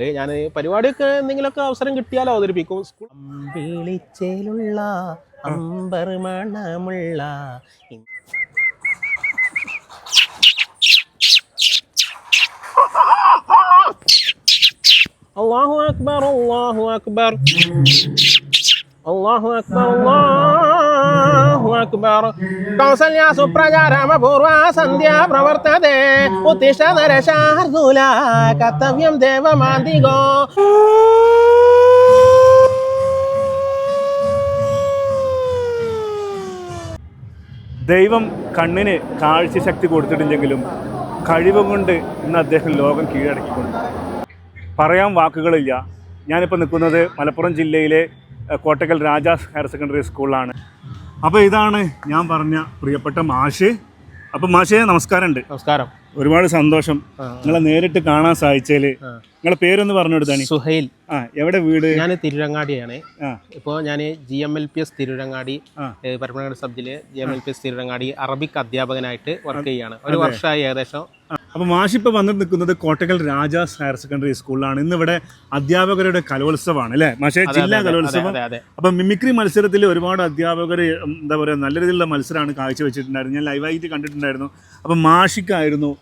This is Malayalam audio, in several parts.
ഉണ്ട്. ഞാൻ പരിപാടിയൊക്കെ എന്തെങ്കിലുമൊക്കെ അവസരം കിട്ടിയാൽ അവതരിപ്പിക്കും. വിളിച്ചേലുള്ള അമ്പർ മണമുള്ള അല്ലാഹു അക്ബർ അല്ലാഹു അക്ബർ അല്ലാഹു അക്ബർ അല്ലാഹു അക്ബർ കൗസല്യ സുപ്രചാരമപൂർവ സന്ധ്യ പ്രവർത്തതേ ഉത്തിഷ്ഠ നരശാർദൂല കർത്തവ്യം ദേവമാന്തികോ. ദൈവം കണ്ണിന് കാഴ്ചശക്തി കൊടുത്തിട്ടില്ലെങ്കിലും കഴിവ് കൊണ്ട് ഇന്ന് അദ്ദേഹം ലോകം കീഴടക്കിക്കൊണ്ട് പറയാൻ വാക്കുകളില്ല. ഞാനിപ്പോൾ നിൽക്കുന്നത് മലപ്പുറം ജില്ലയിലെ കോട്ടക്കൽ രാജാസ് ഹയർ സെക്കൻഡറി സ്കൂളിലാണ്. അപ്പോൾ ഇതാണ് ഞാൻ പറഞ്ഞ പ്രിയപ്പെട്ട മാഷ്. അപ്പോൾ മാഷേ നമസ്കാരമുണ്ട്. നമസ്കാരം. ഒരുപാട് സന്തോഷം നിങ്ങളെ നേരിട്ട് കാണാൻ സാധിച്ചതിൽ. നിങ്ങളെ പേരൊന്ന് പറഞ്ഞു കൊടുത്താണ്. സുഹൈൽ. എവിടെ വീട്? ഞാൻ തിരുരങ്ങാടിയാണ്. ഇപ്പോൾ ഞാൻ GMLPS തിരുരങ്ങാടി പരപ്പനങ്ങാടി സബ്ജില് GMLPS തിരുരങ്ങാടി അറബിക് അധ്യാപകനായിട്ട് വർക്ക് ചെയ്യാണ്. ഒരു വർഷമായി ഏകദേശം. അപ്പോൾ മാഷിപ്പോൾ വന്നിട്ട് നിൽക്കുന്നത് കോട്ടക്കൽ രാജാസ് ഹയർ സെക്കൻഡറി സ്കൂളിലാണ്. ഇന്നിവിടെ അധ്യാപകരുടെ കലോത്സവമാണ് അല്ലേ മാഷേ? ജില്ലാ കലോത്സവം. അപ്പം മിമിക്രി മത്സരത്തിൽ ഒരുപാട് അധ്യാപകർ എന്താ പറയുക നല്ല രീതിയിലുള്ള മത്സരമാണ് കാഴ്ചവെച്ചിട്ടുണ്ടായിരുന്നു. ഞാൻ ലൈവായിട്ട് കണ്ടിട്ടുണ്ടായിരുന്നു. അപ്പം മാഷിക്കായിരുന്നു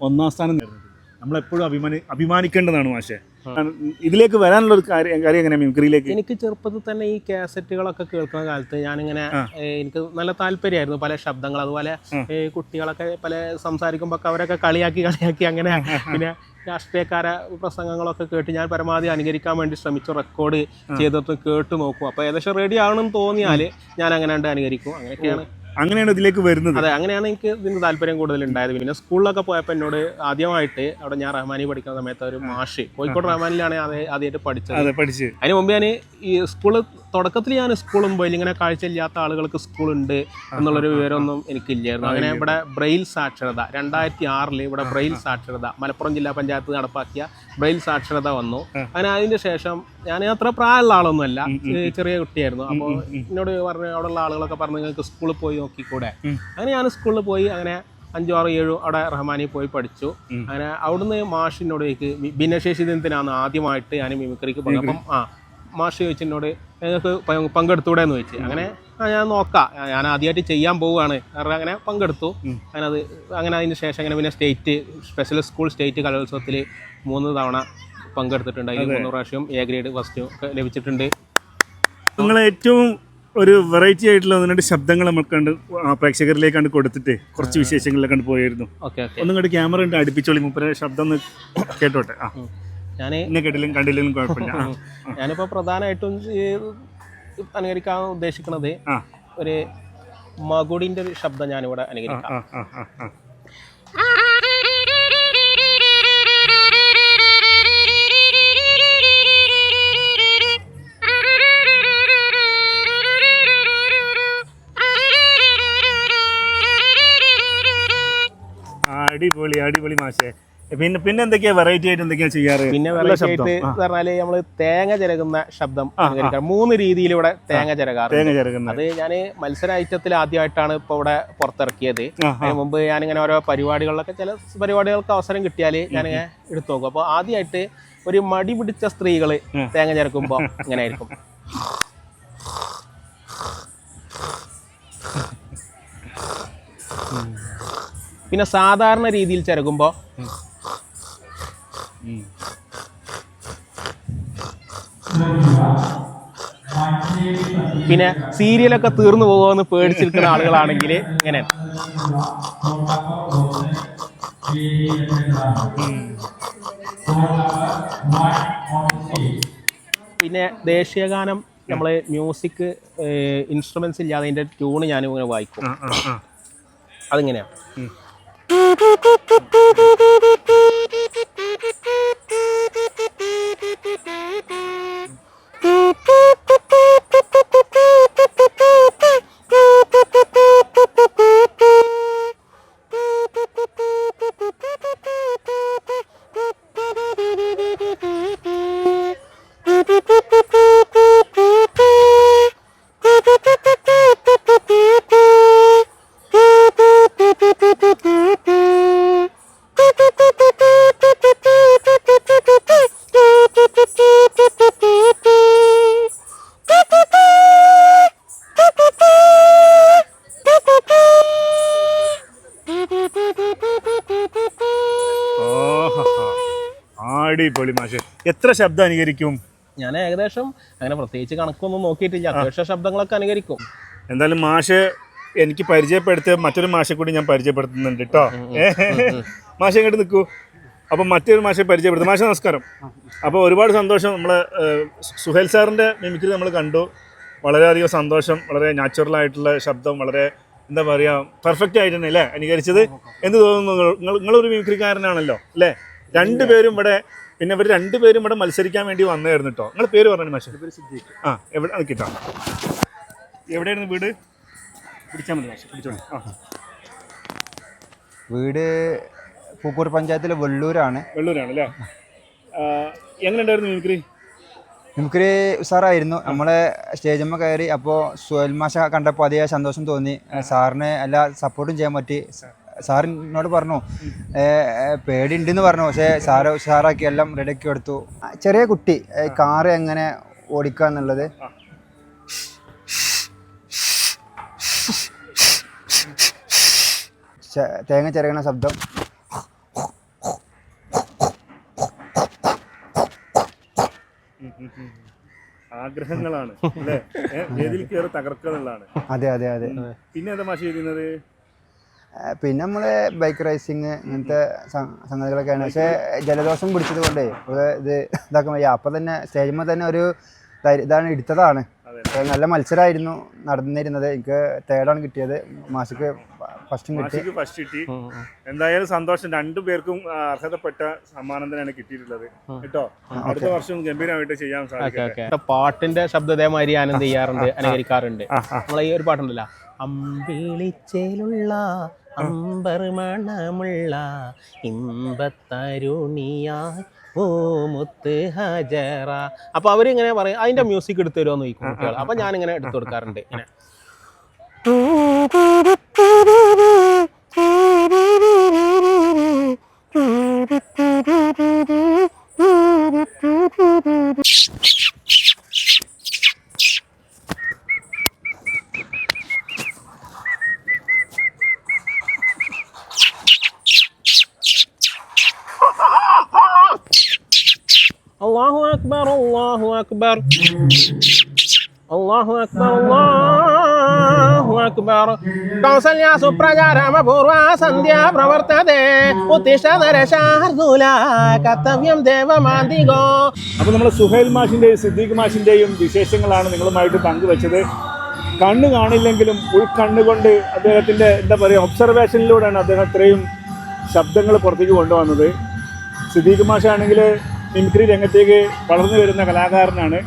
ഒന്നാം സ്ഥാനം നേടുന്നത്. നമ്മളെപ്പോഴും അഭിമാനിക്കേണ്ടതാണ് മാഷേ. ഇതിലേക്ക് വരാനുള്ള ഒരു കാര്യം എങ്ങനെയാണ് മിമിക്രിയിലേക്ക്? എനിക്ക് ചെറുപ്പത്തിൽ തന്നെ ഈ കാസറ്റുകളൊക്കെ കേൾക്കുന്ന കാലത്ത് ഞാനിങ്ങനെ എനിക്ക് നല്ല താല്പര്യമായിരുന്നു പല ശബ്ദങ്ങൾ. അതുപോലെ കുട്ടികളൊക്കെ പല സംസാരിക്കുമ്പോൾ അവരൊക്കെ കളിയാക്കി അങ്ങനെ പിന്നെ രാഷ്ട്രീയക്കാര പ്രസംഗങ്ങളൊക്കെ കേട്ട് ഞാൻ പരമാവധി അനുകരിക്കാൻ വേണ്ടി ശ്രമിച്ചു. റെക്കോർഡ് ചെയ്തിട്ട് കേട്ട് നോക്കും. അപ്പോൾ ഏകദേശം റെഡി ആവണമെന്ന് തോന്നിയാൽ ഞാൻ അങ്ങനെ അനുകരിക്കും. അങ്ങനെയാണ് ഇതിലേക്ക് വരുന്നത്. അതെ, അങ്ങനെയാണ് എനിക്ക് ഇതിന് താല്പര്യം കൂടുതലുണ്ടായത്. പിന്നെ സ്കൂളിലൊക്കെ പോയപ്പോൾ എന്നോട് ആദ്യമായിട്ട് അവിടെ ഞാൻ റഹ്മാനി പഠിക്കുന്ന സമയത്ത് ഒരു മാഷ് കോഴിക്കോട് റഹ്മാനിലാണ് ആദ്യമായിട്ട് പഠിച്ചത്. അതിന് മുമ്പ് ഞാൻ ഈ സ്കൂള് തുടക്കത്തിൽ ഞാൻ സ്കൂളും പോയി ഇങ്ങനെ കാഴ്ചയില്ലാത്ത ആളുകൾക്ക് സ്കൂളുണ്ട് എന്നുള്ളൊരു വിവരമൊന്നും എനിക്കില്ലായിരുന്നു. അങ്ങനെ ഇവിടെ ബ്രെയിൽ സാക്ഷരത 2006 ഇവിടെ ബ്രെയിൽ സാക്ഷരത മലപ്പുറം ജില്ലാ പഞ്ചായത്ത് നടപ്പാക്കിയ ബ്രെയിൽ സാക്ഷരത വന്നു. അങ്ങനെ അതിന് ശേഷം ഞാൻ അത്ര പ്രായമുള്ള ആളൊന്നുമല്ല, ചെറിയ കുട്ടിയായിരുന്നു. അപ്പോൾ എന്നോട് പറഞ്ഞു അവിടെയുള്ള ആളുകളൊക്കെ പറഞ്ഞു നിങ്ങൾക്ക് സ്കൂളിൽ പോയി നോക്കിക്കൂടെ. അങ്ങനെ ഞാൻ സ്കൂളിൽ പോയി അങ്ങനെ 5, 6, 7 അവിടെ റഹ്മാനി പോയി പഠിച്ചു. അങ്ങനെ അവിടുന്ന് മാഷിനോട് ഭിന്നശേഷി ദിനത്തിനാണ് ആദ്യമായിട്ട് ഞാൻ മിമിക്രിക്ക് പോയി. അപ്പം മാഷ് ചോദിച്ചെന്നോട് നിങ്ങൾക്ക് പങ്കെടുത്തൂടെ എന്ന് ചോദിച്ചു. അങ്ങനെ ഞാൻ നോക്കാം, ഞാൻ ആദ്യമായിട്ട് ചെയ്യാൻ പോവുകയാണ് അങ്ങനെ പങ്കെടുത്തു. അങ്ങനെ അതിന് ശേഷം അങ്ങനെ പിന്നെ സ്പെഷ്യൽ സ്കൂൾ സ്റ്റേറ്റ് കലോത്സവത്തിൽ 3 തവണ പങ്കെടുത്തിട്ടുണ്ട്. അതിൽ 3 പ്രാവശ്യം A ഗ്രേഡ് ഫസ്റ്റ് ഒക്കെ ലഭിച്ചിട്ടുണ്ട്. നിങ്ങൾ ഏറ്റവും ഒരു വെറൈറ്റി ആയിട്ടുള്ള 1-2 ശബ്ദങ്ങൾ നമുക്ക് കണ്ട് പ്രേക്ഷകരിലേക്ക് കണ്ട് കൊടുത്തിട്ട് കുറച്ച് വിശേഷങ്ങളിലേക്ക് കണ്ട് പോയിരുന്നു. ഒന്നും കണ്ട് ക്യാമറ ഉണ്ട് അടുപ്പിച്ചോളി, മൂപ്പര ശബ്ദം ഒന്ന് കേട്ടോട്ടെ. ഞാൻ കേട്ടില്ലെങ്കിൽ കണ്ടില്ലെങ്കിലും കുഴപ്പമില്ല. ഞാനിപ്പോൾ പ്രധാനമായിട്ടും അനുകരിക്കാൻ ഉദ്ദേശിക്കുന്നത് ഒരു മകുടിൻ്റെ ഒരു ശബ്ദം ഞാനിവിടെ അനുകരിക്കാം. അടിപൊളി മാഷേ. പിന്നെ എന്തൊക്കെയാ വെറൈറ്റി ആയിട്ട് എന്തൊക്കെയാ ചെയ്യാറ്? പിന്നെ വെറൈറ്റി ആയിട്ട് പറഞ്ഞാല് നമ്മള് തേങ്ങ ചിരകുന്ന ശബ്ദം 3 രീതിയിലൂടെ തേങ്ങ ചിരകാറ്. അത് ഞാൻ മത്സര ഐറ്റത്തിൽ ആദ്യമായിട്ടാണ് ഇപ്പൊ ഇവിടെ പുറത്തിറക്കിയത്. അതിന് മുമ്പ് ഞാനിങ്ങനെ ഓരോ പരിപാടികളിലൊക്കെ ചില പരിപാടികൾക്ക് അവസരം കിട്ടിയാല് ഞാനിങ്ങനെ എടുത്തു നോക്കും. അപ്പൊ ആദ്യമായിട്ട് ഒരു മടി പിടിച്ച സ്ത്രീകള് തേങ്ങ ചിരക്കുമ്പോ ഇങ്ങനെ ആയിരിക്കും. പിന്നെ സാധാരണ രീതിയിൽ ചിരകുമ്പോൾ പിന്നെ സീരിയലൊക്കെ തീർന്നു പോകുമെന്ന് പേടിച്ചിരിക്കുന്ന ആളുകളാണെങ്കിൽ ഇങ്ങനെ. പിന്നെ ദേശീയഗാനം നമ്മൾ മ്യൂസിക് ഇൻസ്ട്രുമെന്റ്സ് ഇല്ലാതെ അതിൻ്റെ ട്യൂണ് ഞാനിങ്ങനെ വായിക്കും. അതിങ്ങനെയാണ്. അടിപൊളി മാഷെ. എത്ര ശബ്ദം അനുകരിക്കും? ഞാൻ ഏകദേശം അങ്ങനെ പ്രത്യേകിച്ച് കണക്കൊന്നും നോക്കിയിട്ടില്ല, അത്യാവശ്യം ശബ്ദങ്ങളൊക്കെ അനുകരിക്കും. എന്തായാലും മാഷ് എനിക്ക് പരിചയപ്പെടുത്തിയ മറ്റൊരു മാഷെ കൂടി ഞാൻ പരിചയപ്പെടുത്തുന്നുണ്ട് കേട്ടോ. മാഷ ഇങ്ങോട്ട് നിൽക്കൂ. അപ്പം മറ്റൊരു മാഷെ പരിചയപ്പെടുത്തും. മാഷ നമസ്കാരം. അപ്പോൾ ഒരുപാട് സന്തോഷം. നമ്മളെ സുഹേൽ സാറിൻ്റെ മിമിക്രി നമ്മൾ കണ്ടു. വളരെയധികം സന്തോഷം. വളരെ നാച്ചുറലായിട്ടുള്ള ശബ്ദം, വളരെ എന്താ പറയുക, പെർഫെക്റ്റ് ആയിട്ട് തന്നെ അല്ലേ അനുകരിച്ചത്? എന്ത് തോന്നുന്നു? നിങ്ങളൊരു മിമിക്രിക്കാരനാണല്ലോ അല്ലേ? രണ്ടുപേരും ഇവിടെ, പിന്നെ ഇവർ രണ്ടുപേരും ഇവിടെ മത്സരിക്കാൻ വേണ്ടി വന്നായിരുന്നു കേട്ടോ. നിങ്ങളുടെ പേര് പറഞ്ഞു മാഷെ? ആ, എവിടെ കിട്ടാം? എവിടെയായിരുന്നു വീട്? പിടിച്ചാൽ മതി മാഷെ, പിടിച്ചോളൂ. ആ, വീട് പൂക്കൂർ പഞ്ചായത്തിലെ വെള്ളൂരാണ്. വെള്ളൂരാണല്ലേ? എങ്ങനെയുണ്ടായിരുന്നു മിമിക്രി? മിമിക്രി ഉസാറായിരുന്നു. നമ്മളെ സ്റ്റേജിന്മേൽ കയറി അപ്പോൾ സുഹേൽ മാഷ കണ്ടപ്പോൾ അതേ സന്തോഷം തോന്നി. സാറിന് എല്ലാ സപ്പോർട്ടും ചെയ്യാൻ പറ്റി. സാറിനോട് പറഞ്ഞു പേടിയുണ്ടെന്ന് പറഞ്ഞു, പക്ഷേ സാറ് ഉഷാറാക്കി എല്ലാം റെഡിയാക്കി കൊടുത്തു. ചെറിയ കുട്ടി കാറ് എങ്ങനെ ഓടിക്കുക എന്നുള്ളത്, തേങ്ങ ചിരകണ ശബ്ദം, ആഗ്രഹങ്ങളാണ് അല്ലേ? വേദിയിൽ കയറി തകർക്കുക എന്നുള്ളതാണ്. അതെ അതെ അതെ. പിന്നെ എന്താ മാഷ് ചെയ്യുന്നത്? പിന്നെ നമ്മള് ബൈക്ക് റേസിങ് ഇങ്ങനത്തെ സംഗതികളൊക്കെയാണ്. പക്ഷേ ജലദോഷം പിടിച്ചത് കൊണ്ടേ ഇത് ഇതാക്കാൻ വയ്യ. അപ്പം തന്നെ സ്റ്റേജിന്മേൽ തന്നെ ഒരു ഇതാണ് എടുത്തതാണ്. നല്ല മത്സരമായിരുന്നു നടന്നിരുന്നത്. എനിക്ക് തേർഡാണ് കിട്ടിയത്. മാഷിക്ക് ഫസ്റ്റും കിട്ടി. എന്തായാലും സന്തോഷം. രണ്ടുപേർക്കും അർഹതപ്പെട്ട സമ്മാനം തന്നെയാണ് കിട്ടിയിട്ടുള്ളത് കേട്ടോ. അടുത്ത വർഷം ഗംഭീരമായിട്ട് ചെയ്യാൻ സാധിക്കും. പാട്ടിന്റെ ശബ്ദതേമാതിരി ആനന്ദ് ചെയ്യാറുണ്ട്, അനുകരിക്കാറുണ്ട്. നമ്മളെ ഈ ഒരു പാട്ടുണ്ടല്ലോ, അമ്പിളിച്ചേലുള്ള അമ്പർ മണമുള്ള ഇമ്പത്തരുണിയായി ഓ മുത്ത് ഹജറ. അപ്പൊ അവരിങ്ങനെ പറയും അതിന്റെ മ്യൂസിക് എടുത്തു തരുമോ എന്ന് ചോദിക്കും കുട്ടികൾ. അപ്പൊ ഞാനിങ്ങനെ എടുത്തു കൊടുക്കാറുണ്ട്. ഇങ്ങനെ Allahu Akbar, Allahu Akbar, Allahu Akbar, Allahu Akbar. Kausalya suprajara purva sandhya pravartate uttishadara shardula katavyam devamandigo. അപ്പോൾ നമ്മൾ സുഹേൽ മാഷിൻ്റെയും സിദ്ദീഖ് മാഷിൻ്റെയും വിശേഷങ്ങളാണ് നിങ്ങളുമായിട്ട് പങ്കുവെച്ചത്. കണ്ണ് കാണില്ലെങ്കിലും ഉൾക്കണ്ണുകൊണ്ട് അദ്ദേഹത്തിൻ്റെ എന്താ പറയുക ഒബ്സർവേഷനിലൂടെയാണ് അദ്ദേഹം ഇത്രയും ശബ്ദങ്ങൾ പുറത്തേക്ക് കൊണ്ടുവന്നത്. സിദ്ദീഖ് മാഷാണെങ്കിൽ മിമിക്രി രംഗത്തേക്ക് വളർന്നു വരുന്ന കലാകാരനാണ്.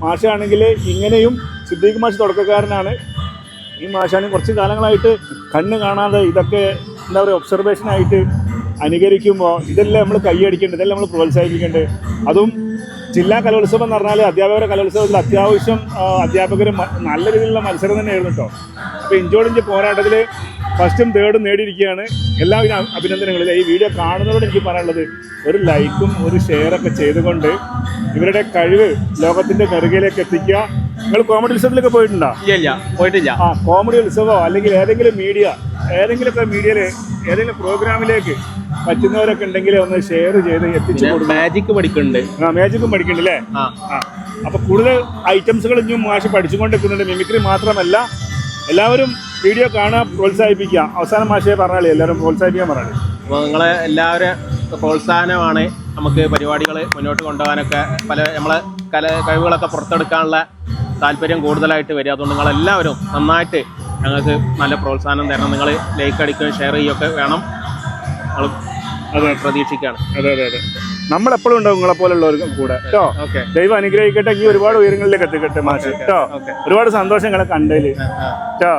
മാഷാണെങ്കിൽ ഇങ്ങനെയും സിദ്ദീഖ് മാഷ് തുടക്കക്കാരനാണ്. ഈ മാഷാണെങ്കിൽ കുറച്ച് കാലങ്ങളായിട്ട് കണ്ണ് കാണാതെ ഇതൊക്കെ എന്താ പറയുക ഒബ്സർവേഷനായിട്ട് അനുകരിക്കുമ്പോൾ ഇതെല്ലാം നമ്മൾ കൈയടിക്കേണ്ടത്, ഇതെല്ലാം നമ്മൾ പ്രോത്സാഹിപ്പിക്കേണ്ടത്. അതും ജില്ലാ കലോത്സവം എന്ന് പറഞ്ഞാൽ അധ്യാപകരുടെ കലോത്സവത്തിൽ അത്യാവശ്യം അധ്യാപകർ നല്ല രീതിയിലുള്ള മത്സരം തന്നെയായിരുന്നു കേട്ടോ. അപ്പോൾ ഇഞ്ചോടിഞ്ച് പോരാട്ടത്തിൽ ഫസ്റ്റും തേർഡും നേടിയിരിക്കുകയാണ്. എല്ലാവിധ അഭിനന്ദനങ്ങളും. ഈ വീഡിയോ കാണുന്നതോടെ എനിക്ക് പറയാനുള്ളത് ഒരു ലൈക്കും ഒരു ഷെയറൊക്കെ ചെയ്തുകൊണ്ട് ഇവരുടെ കഴിവ് ലോകത്തിൻ്റെ നെറുകയിലേക്ക് എത്തിക്കുക. നിങ്ങൾ കോമഡി ഉത്സവത്തിലൊക്കെ പോയിട്ടുണ്ടോ? ഇല്ല, പോയിട്ടില്ല. കോമഡി ഉത്സവമോ അല്ലെങ്കിൽ ഏതെങ്കിലും ഏതെങ്കിലുമൊക്കെ മീഡിയയിൽ ഏതെങ്കിലും പ്രോഗ്രാമിലേക്ക് പറ്റുന്നവരൊക്കെ ഉണ്ടെങ്കിൽ ഒന്ന് ഷെയർ ചെയ്ത് എത്തിച്ചു കൊടുക്കും. മാജിക് പഠിക്കുന്നുണ്ട്. മാജിക്കും പഠിക്കുന്നുണ്ട് അല്ലേ? അപ്പോൾ കൂടുതൽ ഐറ്റംസുകൾ ഇനിയും മാഷ് പഠിച്ചുകൊണ്ടിരിക്കുന്നുണ്ട്. മിമിക്രി മാത്രമല്ല, എല്ലാവരും വീഡിയോ കാണാൻ പ്രോത്സാഹിപ്പിക്കുക. അവസാനം മാഷയെ പറഞ്ഞാലേ എല്ലാവരും പ്രോത്സാഹിപ്പിക്കാൻ പറഞ്ഞാലേ. അപ്പോൾ നിങ്ങളെ എല്ലാവരും പ്രോത്സാഹനമാണ് നമുക്ക് പരിപാടികൾ മുന്നോട്ട് കൊണ്ടുപോകാനൊക്കെ നമ്മളെ കഴിവുകളൊക്കെ പുറത്തെടുക്കാനുള്ള താല്പര്യം കൂടുതലായിട്ട് വരിക. അതുകൊണ്ട് നിങ്ങളെല്ലാവരും നന്നായിട്ട് ഞങ്ങൾക്ക് നല്ല പ്രോത്സാഹനം തരണം. നിങ്ങൾ ലൈക്ക് അടിക്കുകയും ഷെയർ ചെയ്യുകയൊക്കെ വേണം. നമ്മൾ പ്രതീക്ഷിക്കുകയാണ്. അതെ. നമ്മളെപ്പോഴും ഉണ്ടാവും നിങ്ങളെ പോലുള്ളവർക്ക് കൂടെ കേട്ടോ. ദൈവം അനുഗ്രഹിക്കട്ടെ. ഇനി ഒരുപാട് ഉയരങ്ങളിലേക്ക് എത്തിക്കട്ടെ മാഷ് കേട്ടോ. ഒരുപാട് സന്തോഷങ്ങളെ കണ്ടതിൽ കേട്ടോ.